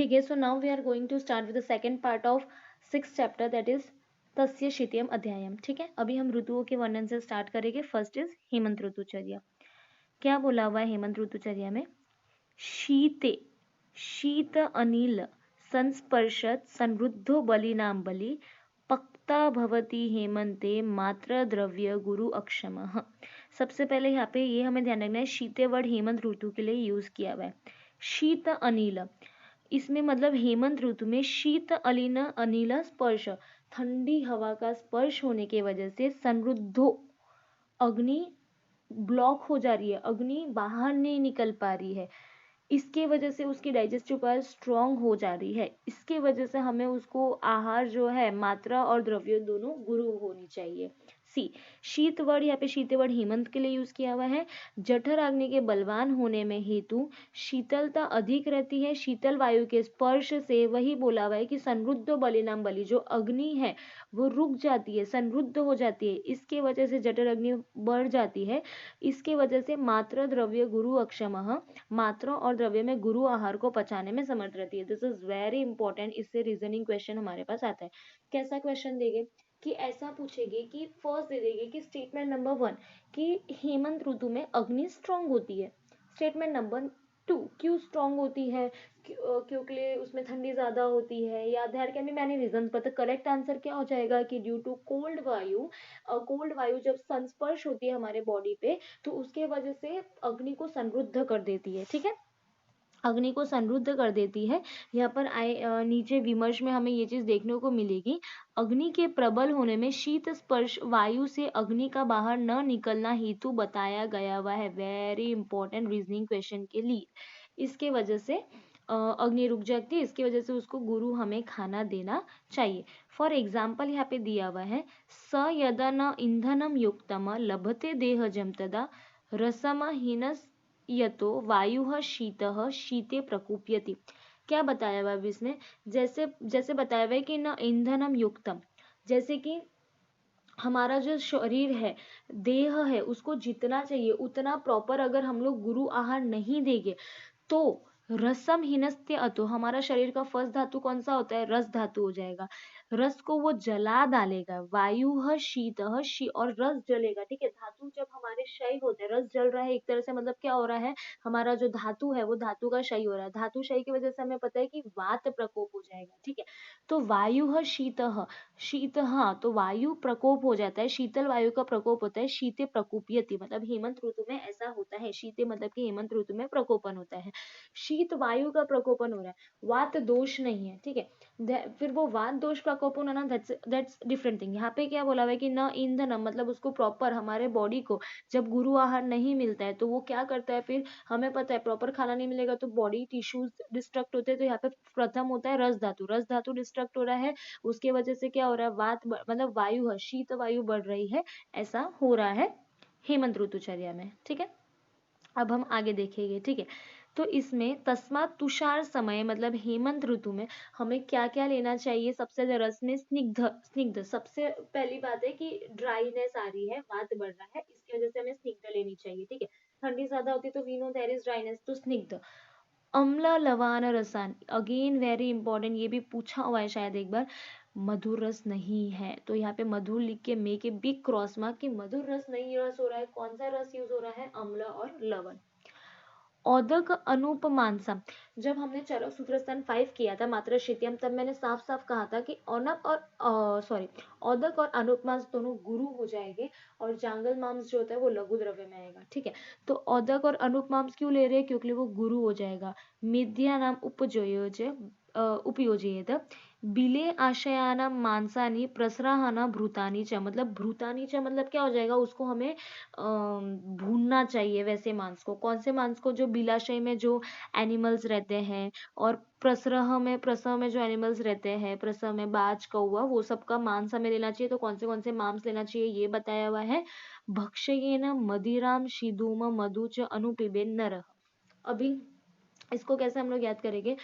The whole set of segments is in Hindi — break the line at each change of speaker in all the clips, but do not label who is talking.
ठीक है, so now we are going to start with the second part of 6th chapter, that is तस्य शीतयम अध्यायम। ठीक है, अभी हम ऋतुओं के वर्णन से स्टार्ट करेंगे। फर्स्ट इज हेमंत ऋतुचर्या। क्या बोला हुआ है हेमंत ऋतुचर्या में? शीते शीत अनिल संस्पर्शत संरुद्धो बलिनाम बलि पक्ता भवति हेमंते मात्र द्रव्य गुरु अक्षमः। सबसे पहले यहाँ पे ये हमें ध्यान रखना है, शीते वर्ड हेमंत ऋतु के लिए यूज किया हुआ है। शीत अनिल, इसमें मतलब हेमंत ऋतु में शीत अलिन अनिल स्पर्श, ठंडी हवा का स्पर्श होने की वजह से संरुद्धो, अग्नि ब्लॉक हो जा रही है, अग्नि बाहर नहीं निकल पा रही है, इसके वजह से उसकी डाइजेस्टिव पावर स्ट्रांग हो जा रही है। इसके वजह से हमें उसको आहार जो है मात्रा और द्रव्य दोनों गुरु होनी चाहिए। सी, शीत वर्ड यहाँ पे शीत वर्ड हेमंत के लिए यूज किया हुआ है। जठर अग्नि के बलवान होने में हेतु शीतलता अधिक रहती है, शीतल वायु के स्पर्श से, वही बोला हुआ है कि संरुद्ध बलिनाम बलि, जो अग्नि है वो रुक जाती है, संरुद्ध हो जाती है, इसके वजह से जठर अग्नि बढ़ जाती है। इसके वजह से मात्र द्रव्य गुरु अक्षमः, मात्रा और द्रव्य में गुरु आहार को पचाने में समर्थ रहती है। दिस इज वेरी इंपॉर्टेंट, इससे रीजनिंग क्वेश्चन हमारे पास आता है। कैसा क्वेश्चन देंगे कि ऐसा पूछेगी कि फर्स्ट दे देगी कि स्टेटमेंट नंबर 1 कि हेमंत ऋतु में अग्नि स्ट्रांग होती है। स्टेटमेंट नंबर 2 क्यों स्ट्रांग होती है, क्योंकि उसमें ठंडी ज्यादा होती है, या ध्यान के मैंने रीजन पता। करेक्ट आंसर क्या हो जाएगा कि ड्यू टू कोल्ड वायु, कोल्ड वायु जब संस्पर्श होती है हमारे बॉडी पे तो उसके वजह से अग्नि को संरुद्ध कर देती है। ठीक है, अग्नि को संरुद्ध कर देती है। यहाँ पर नीचे विमर्श में हमें ये चीज देखने को मिलेगी, अग्नि के प्रबल होने में शीत स्पर्श वायु से अग्नि का बाहर न निकलना हेतु बताया गया हुआ है। वेरी इंपॉर्टेंट रीजनिंग क्वेश्चन के लिए। इसके वजह से अग्नि रुक जाती है, इसकी वजह से उसको गुरु हमें खाना देना चाहिए। फॉर एग्जाम्पल यहाँ पे दिया हुआ है, स यदा न ईंधनम युक्तम लभते देहजम तदा रसम हीनस यतो वायु शीतः शीते प्रकुप्यति। क्या बताया हुआ है इसमें? जैसे जैसे बताया हुआ है कि न ईंधनम युक्तम, जैसे कि हमारा जो शरीर है, देह है, उसको जितना चाहिए उतना प्रॉपर अगर हम लोग गुरु आहार नहीं देंगे तो रसम हीनस्त्य अतो, हमारा शरीर का फर्स्ट धातु कौन सा होता है? रस धातु हो जाएगा। रस को वो जला डालेगा। वायु शीत और रस जलेगा। ठीक है, धातु जब हमारे क्षय होते हैं, रस जल रहा है एक तरह से, मतलब क्या हो रहा है, हमारा जो धातु है वो धातु का क्षय हो रहा है। धातु क्षय की वजह से हमें पता है कि वात प्रकोप हो जाएगा। ठीक है, तो वायु शीत, शीत, हाँ, तो वायु प्रकोप हो जाता है, शीतल वायु का प्रकोप होता है। शीते प्रकोपयति, मतलब हेमंत ऋतु में ऐसा होता है। शीते मतलब कि हेमंत ऋतु में प्रकोपन होता है, शीत वायु का प्रकोपन हो रहा है, वात दोष नहीं है। ठीक है, फिर वो वात दोष प्रकोपन होना, दैट्स डिफरेंट थिंग। यहाँ पे क्या बोला हुआ है कि न ईंधन, मतलब उसको प्रॉपर हमारे बॉडी को जब गुरु आहार नहीं मिलता है तो वो क्या करता है, फिर हमें पता है प्रॉपर खाना नहीं मिलेगा तो बॉडी टिश्यूज डिस्ट्रक्ट होते हैं। तो यहाँ पे प्रथम होता है रस धातु, रस धातु डिस्ट्रक्ट हो रहा है, उसके वजह से क्या हो रहा है, मतलब वायु है, शीत वायु बढ़ रही है, ऐसा हो रहा है हेमंत ऋतुचर्या में। ठीक है, अब हम आगे देखेंगे। ठीक है, तो इसमें तस्मात तुषार समय, मतलब हेमंत ऋतु में हमें क्या क्या लेना चाहिए? सबसे ज्यादा रस में स्निग्ध, स्निग्ध सबसे पहली बात है कि ड्राईनेस आ रही है, वात बढ़ रहा है, इसकी वजह से हमें स्निग्ध लेनी चाहिए। ठीक है, ठंडी ज्यादा होती है तो we know there is dryness, तो स्निग्ध। अम्ल लवान रसान, अगेन वेरी इंपॉर्टेंट, ये भी पूछा हुआ है शायद एक बार। मधुर रस नहीं है, तो यहाँ पे मधुर लिख के मे के बिग क्रॉस मार्क कि मधुर रस नहीं रस हो रहा है। कौन सा रस यूज हो रहा है? अम्ल और लवण। औदक अनुपमांसम, जब हमने चरक सूत्रस्थान 5 किया था मात्रा शित्यम, तब मैंने साफ साफ कहा था कि औनक और सॉरी औदक और अनुपमांस दोनों गुरु हो जाएंगे और जांगल मांस जो होता है वो लघु द्रव्य में आएगा। ठीक है, तो औदक और अनुपमांस क्यों ले रहे हैं? क्योंकि वो गुरु हो जाएगा। मिथ्या नाम उपयोजयेत बिले आशयाना मांसानी प्रसराहाना भ्रूतानी च, मतलब भ्रूतानी च मतलब क्या हो जाएगा, उसको हमें भूनना चाहिए वैसे मांस को। कौन से मांस को? जो बिलाशय में जो एनिमल्स रहते हैं और प्रसव में जो एनिमल्स रहते हैं, प्रसव में बाज, कौवा, वो सबका मांस हमें लेना चाहिए। तो कौन से मांस लेना चाहिए ये बताया हुआ है। भक्षयेन मदिराम शिदूम मधु च अनुपिबेन नरः। अभी इसको कैसे हम लोग याद करेंगे?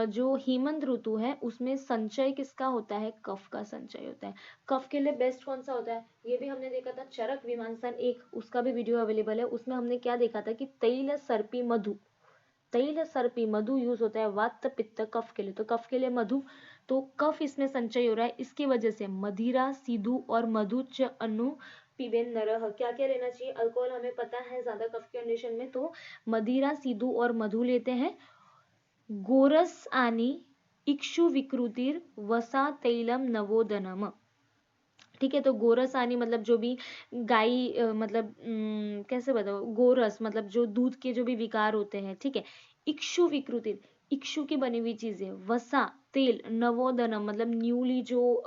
जो हेमंत ऋतु है उसमें संचय किसका होता है? कफ का संचय होता है। कफ के लिए बेस्ट कौन सा होता है? ये भी हमने देखा था चरक विमांसन एक, उसका भी वीडियो अवेलेबल है। उसमें हमने क्या देखा था कि तैल सर्पी मधु, तैल सर्पी मधु यूज होता है वात पित्त कफ के लिए, तो कफ के लिए मधु, तो कफ इसमें संचय हो रहा है, इसकी वजह से मदिरा सीधु और मधु च अनु पिबेन नरह। क्या क्या लेना चाहिए? अल्कोहल हमें पता है ज्यादा कफ के कंडीशन में, तो मदिरा सीधु और मधु लेते हैं। गोरस आनी इक्षु विकृतिर वसा तैलम नवोदनम। ठीक है, तो गोरस आनी मतलब जो भी गाय मतलब कैसे बताओ, गोरस मतलब जो दूध के जो भी विकार होते हैं, ठीक है। इक्षु विकृति, इक्षु की बनी हुई चीजें, वसा तेल, नवोदनम मतलब न्यूली जो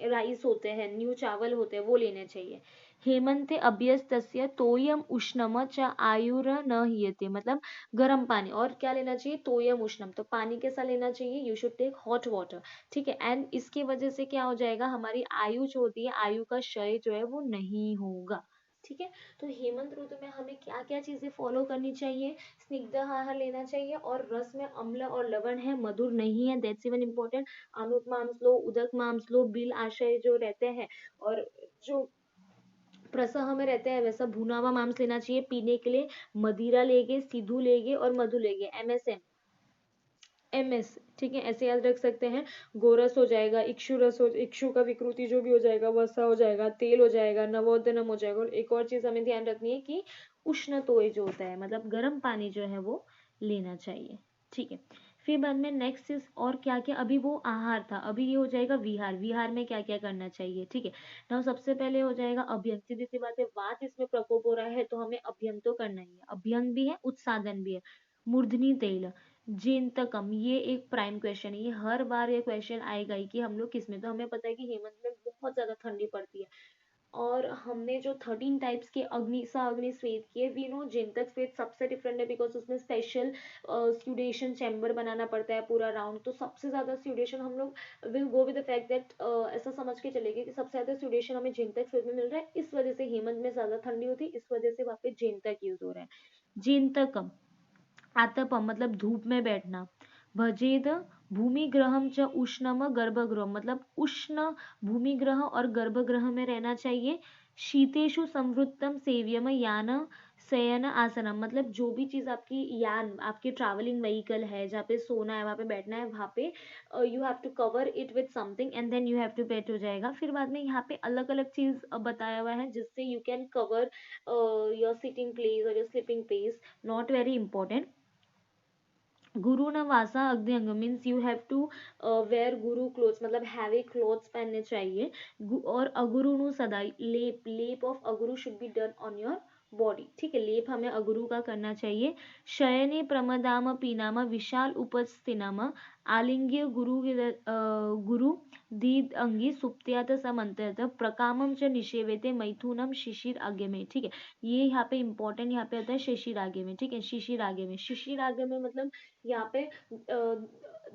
राइस होते हैं, न्यू चावल होते हैं, वो लेने चाहिए। हेमंते अभ्यस्तस्य तोयम उष्णम च आयुर न हीयते, मतलब गर्म पानी। और क्या लेना चाहिए? तोयम उष्णम, तो पानी कैसा लेना चाहिए? You should take hot water, ठीक है। एंड इसकी वजह से क्या हो जाएगा, हमारी आयु जो होती है, आयु का क्षय जो है वो नहीं होगा, ठीक है। तो हेमंत ऋतु में हमें क्या क्या चीजें फॉलो करनी चाहिए? स्निग्ध आहार लेना चाहिए, और रस में अम्ल और लवण है, मधुर नहीं है, दैट्स इवन इम्पोर्टेंट। अनुप मांस लो, उदक मांस लो, बिल आशय जो रहते हैं, और जो प्रसह में रहते हैं, वैसा भुना हुआ मांस लेना चाहिए। पीने के लिए मदिरा लेंगे, सिद्धू लेंगे और मधु लेंगे, MSM MS, ठीक है, ऐसे याद रख सकते हैं। गोरस हो जाएगा, इक्षु रस हो, इक्षु का विकृति जो भी हो जाएगा, वसा हो जाएगा, तेल हो जाएगा, नवोदनम हो जाएगा। और एक और चीज हमें ध्यान रखनी है कि उष्ण तोय जो होता है, मतलब गर्म पानी जो है वो लेना चाहिए, ठीक है। फिर बाद में नेक्स्ट इज और क्या क्या, अभी वो आहार था, अभी ये हो जाएगा विहार। विहार में क्या क्या करना चाहिए, ठीक है। ना सबसे पहले हो जाएगा अभ्यंग, सीधी सी बात है, वात इसमें प्रकोप हो रहा है तो हमें अभ्यंग तो करना ही है, अभ्यंग भी है, उत्सादन भी है। मूर्धनी तेल, जेंतकम, ये एक प्राइम क्वेश्चन है, ये हर बार ये क्वेश्चन आएगा ही कि हम लोग किस में, तो हमें पता है कि हेमंत में बहुत ज्यादा ठंडी पड़ती है, और हमने जो 13 टाइप्स के अग्नि स्वेद किए, वी नो जेंतक स्वेद सबसे डिफरेंट है, बिकॉज उसमें स्पेशल स्यूडेशन चैम्बर बनाना पड़ता है पूरा राउंड, तो सबसे ज्यादा स्यूडेशन हम लोग will go with the fact that, ऐसा समझ के चलेंगे कि सबसे ज्यादा स्यूडेशन हमें जेंतक स्वेद में मिल रहा है, इस वजह से हेमंत में ज्यादा ठंडी होती है, इस वजह से वहाँ पे जेंतक यूज हो रहा है। जेंतकम, आतपम मतलब धूप में बैठना। भजेद भूमिग्रहम च उष्णम गर्भगृह, मतलब उष्ण भूमिग्रह और गर्भगृह में रहना चाहिए। शीतेषु संवृत्तम सेव्यम यान शयन आसनम, मतलब जो भी चीज आपकी यान, आपके ट्रैवलिंग व्हीकल है, जहाँ पे सोना है, वहाँ पे बैठना है, वहाँ पे you have to cover it with something and then you have to bet हो जाएगा। फिर बाद में यहाँ पे अलग अलग चीज बताया हुआ है जिससे you can cover your sitting place और your sleeping place, not very important. गुरु न वासा अग्नि means you have to wear गुरु क्लोथ्स, मतलब हैवी क्लोथ्स पहनने चाहिए। और अगुरु नु सदा, लेप, लेप ऑफ अगुरु should be done on your body, ठीक है, लेप हमें अगुरु का करना चाहिए। शयने प्रमदाम पीनाम विशाल उपस्थिनाम आलिंग्य गुरु गुरु दीद अंगी सुप्त्यात समंतयत प्रकामम च निषेवते मैथुनम शिशिर आगे में, ठीक है। ये यहाँ पे इंपॉर्टेंट, यहाँ पे आता है शिशिर आगे में, ठीक है, शिशिर आगे में, शिशिर आगे में मतलब यहाँ पे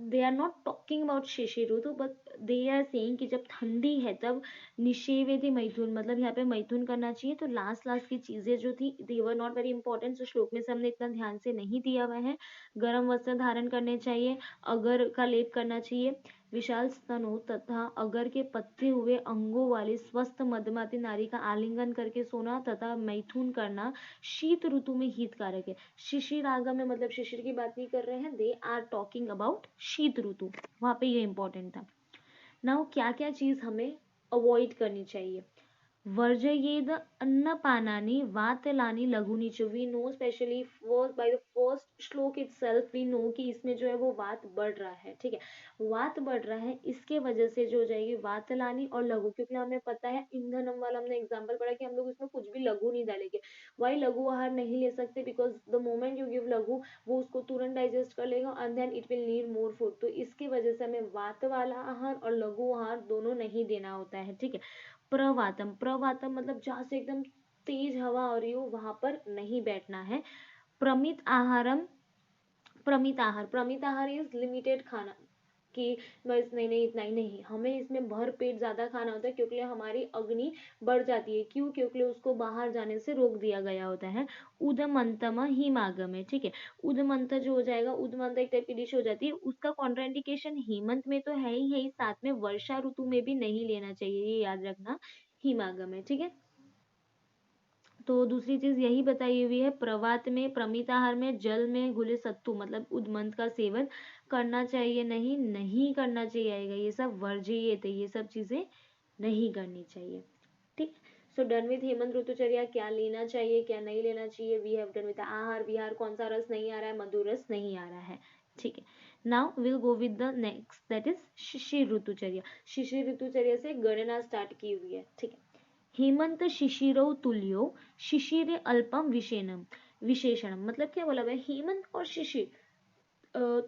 they are not talking about शिशिर ऋतु, बट दे आर सेइंग कि जब ठंडी है तब निषेवेदि मैथुन, मतलब यहाँ पे मैथुन करना चाहिए। तो लास्ट लास्ट की चीजें जो थी दे वर नॉट वेरी इंपॉर्टेंट, तो श्लोक में से हमने इतना ध्यान से नहीं दिया हुआ है। गर्म वस्त्र धारण करने चाहिए, अगर का लेप करना चाहिए, विशाल स्तनों तथा अगर के पत्ते हुए अंगों वाली स्वस्थ मध्यमाती नारी का आलिंगन करके सोना तथा मैथुन करना शीत ऋतु में हितकारक है। शिशिर आगम में मतलब शिशिर की बात नहीं कर रहे हैं, दे आर टॉकिंग अबाउट शीत ऋतु, वहां पे ये इंपॉर्टेंट था। नाउ क्या क्या चीज हमें अवॉइड करनी चाहिए? वर्जयेद अन्नपानानि वातलानि लघुनि च, we know specially by the first shloka itself we know कि इसमें जो है वो वात बढ़ रहा है, ठीक है, वात बढ़ रहा है, इसके वजह से जो हो जाएगी वातलानी और लघु, क्योंकि हमें पता है ईंधनम वाला हमने एग्जांपल पढ़ा कि हम लोग इसमें कुछ भी लघु नहीं डालेंगे। वाई लघु आहार नहीं ले सकते? Because the moment you give लघु, वो उसको तुरंत डाइजेस्ट कर लेगा and then it will need more food, तो इसकी वजह से हमें वात वाला आहार और लघु आहार दोनों नहीं देना होता है, ठीक है। प्रवातम, प्रवातम मतलब जहाँ से एकदम तेज हवा आ रही हो वहां पर नहीं बैठना है। प्रमित आहारम, प्रमित आहार, प्रमित आहार इज लिमिटेड खाना, कि बस नहीं नहीं इतना ही नहीं, हमें इसमें भर पेट ज्यादा खाना होता है, क्योंकि हमारी अग्नि बढ़ जाती है, क्यों? क्योंकि उसको बाहर जाने से रोक दिया गया होता है। उदमंतम हिमागम है, ठीक है, उदमंत जो हो जाएगा, उदमंत एक टाइप की डिश हो जाती है, उसका कॉन्ट्राइंडिकेशन हेमंत में तो है ही, साथ में वर्षा ऋतु में भी नहीं लेना चाहिए, ये याद रखना, हिमागम है, ठीक है। तो दूसरी चीज यही बताई हुई है, प्रवात में, प्रमिताहार में, जल में घुले सत्तू मतलब उद्मंत का सेवन करना चाहिए, नहीं नहीं करना चाहिए आएगा, ये सब वर्ज्य, ये सब चीजें नहीं करनी चाहिए। ठीक। सो डन विथ हेमंत ऋतुचर्या, क्या लेना चाहिए क्या नहीं लेना चाहिए, वी हैव डन विथ आहार विहार, कौन सा रस नहीं आ रहा है, मधुर रस नहीं आ रहा है। ठीक है, now will go with the next that is शिशिर ऋतुचर्या। शिशिर ऋतुचर्या से गणना स्टार्ट की हुई है। ठीक है, हेमंत शिशिरौ तुल्यो शिशिरे अल्पम विशेषणम, मतलब क्या बोला भाई, हेमंत और शिशिर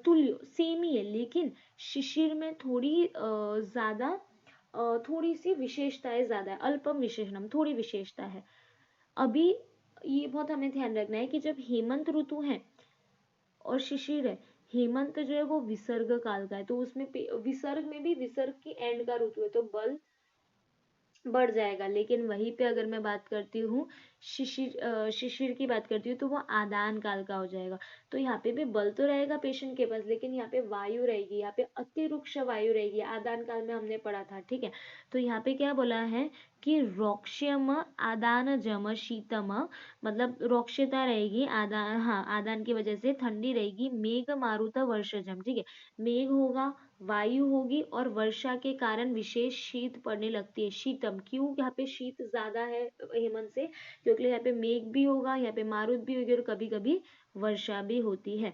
तुल्य सेम ही है, लेकिन शिशिर में थोड़ी ज्यादा थोड़ी सी विशेषताएं ज्यादा है, अल्पम विशेषणम थोड़ी विशेषता है। अभी ये बहुत हमें ध्यान रखना है कि जब हेमंत ऋतु है और शिशिर है, हेमंत जो है वो विसर्ग काल का है, तो उसमें विसर्ग में भी विसर्ग की एंड का ऋतु है, तो बल बढ़ जाएगा। लेकिन वहीं पे अगर मैं बात करती हूँ शिशिर की बात करती हूँ, तो वो आदान काल का हो जाएगा। तो यहाँ पे भी बल तो रहेगा पेशेंट के पास, लेकिन यहाँ पे वायु रहेगी, यहाँ पे अतिरुक्ष वायु रहेगी, आदान काल में हमने पढ़ा था। ठीक है, तो यहाँ पे क्या बोला है कि रोक्ष्यम आदान जम शीतम, मतलब रोक्षता रहेगी, आदान, हाँ आदान की वजह से ठंडी रहेगी, मेघ मारुत वर्षजम। ठीक है, मेघ होगा, वायु होगी, और वर्षा के कारण विशेष शीत पड़ने लगती है, शीतम। क्यों यहाँ पे शीत ज्यादा है हेमंत से, क्योंकि यहाँ पे मेघ भी होगा, यहाँ पे मारुत भी होगी, और कभी कभी वर्षा भी होती है।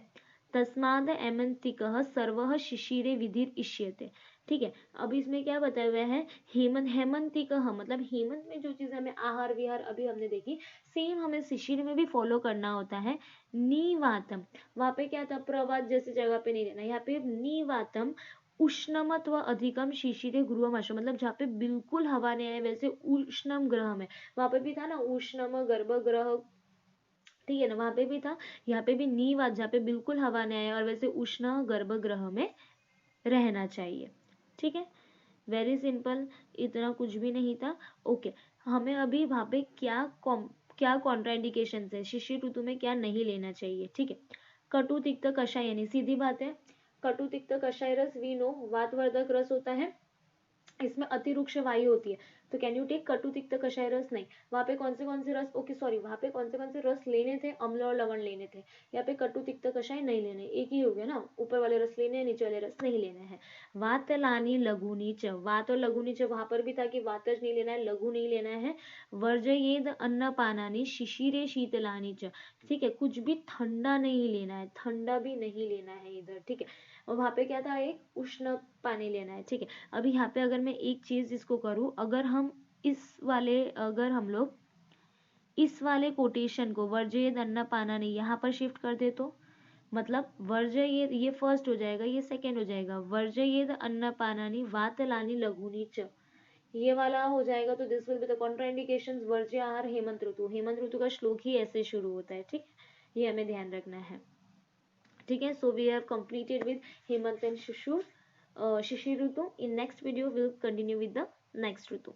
तस्माद एमंतिकः सर्वः शिशिरे विधिर इष्यते। ठीक है, अब इसमें क्या बताया हुआ है, हेमंतिकः मतलब हेमंत में जो चीज हमें आहार विहार अभी हमने देखी, सेम हमें शिशिर में भी फॉलो करना होता है। नीवातम, वहां पे क्या था, प्रवात जैसी जगह पे नहीं रहना, यहाँ पे नीवातम उष्णमत्व अधिकम शिशिरे गृहम आश्रम, मतलब जहाँ पे बिल्कुल हवा नहीं है वैसे उष्णम ग्रह में, वहां पे भी था ना उष्णम गर्भगृह, ठीक है ना, वहां पे भी था, यहाँ पे भी नीवात जहाँ पे बिल्कुल हवा नहीं है और वैसे उष्ण गर्भगृह में रहना चाहिए। ठीक है, वेरी सिंपल, इतना कुछ भी नहीं था। ओके, हमें अभी वहां पे क्या कॉन्ट्राइंडिकेशन है, शिशिर ऋतु में क्या नहीं लेना चाहिए। ठीक है, कटु तिक्त कषाय, यानी सीधी बात है, कटु तिक्त कषाय रस वी नो वातवर्धक रस होता है, इसमें अतिरुक्ष वायु होती है, तो कैन यू टेक कटु तिक्त कषाय रस, नहीं। वहां पे कौन से रस, ओके सॉरी, वहां पे कौन से रस लेने थे, अम्ल और लवण लेने थे, यहाँ पे कटु तिक्त कषाय नहीं लेने, एक ही हो गया ना, ऊपर वाले रस लेने हैं, नीचे वाले रस नहीं लेने हैं। वातलानी लघुनी च, वात और लघुनी च, वहां पर भी था कि वातज नहीं लेना है, लघु नहीं लेना है। वर्जयेद अन्न पानानी शिशिरे शीतलानी च, ठीक है, कुछ भी ठंडा नहीं लेना है, ठंडा भी नहीं लेना है इधर। ठीक है, और वहां पे क्या था, एक उष्ण पानी लेना है। ठीक है, अभी यहाँ पे अगर मैं एक चीज इसको करूँ, अगर हम लोग इस वाले कोटेशन को वर्जयेद अन्न पाना नहीं यहाँ पर शिफ्ट कर दे, तो मतलब वर्जयेद, ये फर्स्ट हो जाएगा, ये सेकंड हो जाएगा, वर्जयेद अन्न पानानी वातलानी लघुनी च, ये वाला हो जाएगा, तो this will be the contraindications वर्ज्य आहार हेमंत ऋतु। हेमंत ऋतु का श्लोक ही ऐसे शुरू होता है। ठीक, ये हमें ध्यान रखना है। ठीक है, so we have completed with हेमंत एंड शिशिर ऋतु। In next video will continue with the next Ritu.